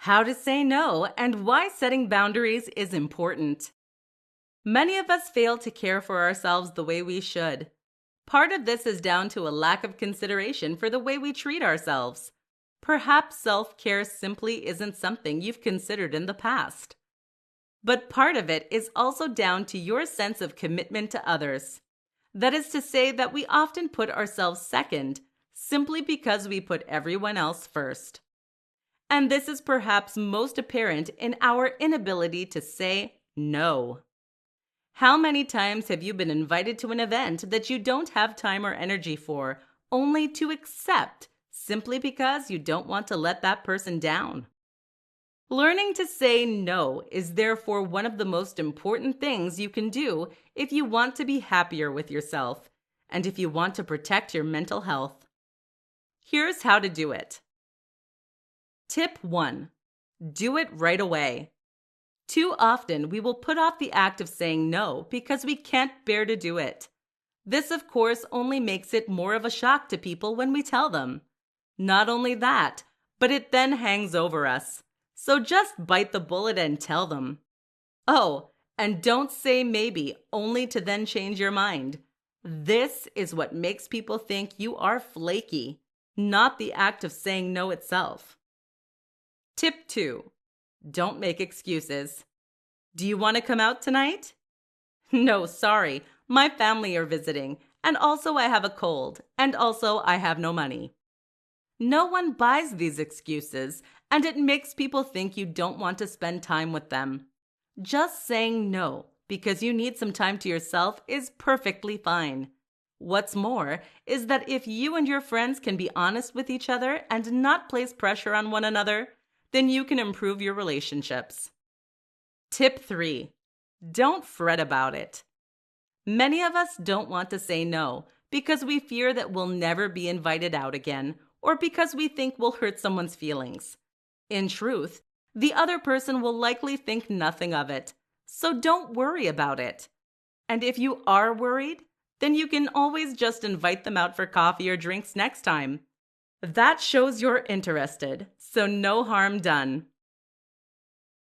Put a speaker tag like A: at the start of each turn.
A: How to say no and why setting boundaries is important. Many of us fail to care for ourselves the way we should. Part of this is down to a lack of consideration for the way we treat ourselves. Perhaps self-care simply isn't something you've considered in the past. But part of it is also down to your sense of commitment to others. That is to say that we often put ourselves second simply because we put everyone else first. And this is perhaps most apparent in our inability to say no. How many times have you been invited to an event that you don't have time or energy for, only to accept simply because you don't want to let that person down? Learning to say no is therefore one of the most important things you can do if you want to be happier with yourself and if you want to protect your mental health. Here's how to do it. Tip 1. Do it right away. Too often, we will put off the act of saying no because we can't bear to do it. This, of course, only makes it more of a shock to people when we tell them. Not only that, but it then hangs over us. So just bite the bullet and tell them. Oh, and don't say maybe only to then change your mind. This is what makes people think you are flaky, not the act of saying no itself. Tip 2. Don't make excuses. Do you want to come out tonight? No, sorry. My family are visiting, and also I have a cold, and also I have no money. No one buys these excuses, and it makes people think you don't want to spend time with them. Just saying no because you need some time to yourself is perfectly fine. What's more is that if you and your friends can be honest with each other and not place pressure on one another, then you can improve your relationships. Tip 3. Don't fret about it. Many of us don't want to say no because we fear that we'll never be invited out again, or because we think we'll hurt someone's feelings. In truth, the other person will likely think nothing of it, so don't worry about it. And if you are worried, then you can always just invite them out for coffee or drinks next time. That shows you're interested, so no harm done.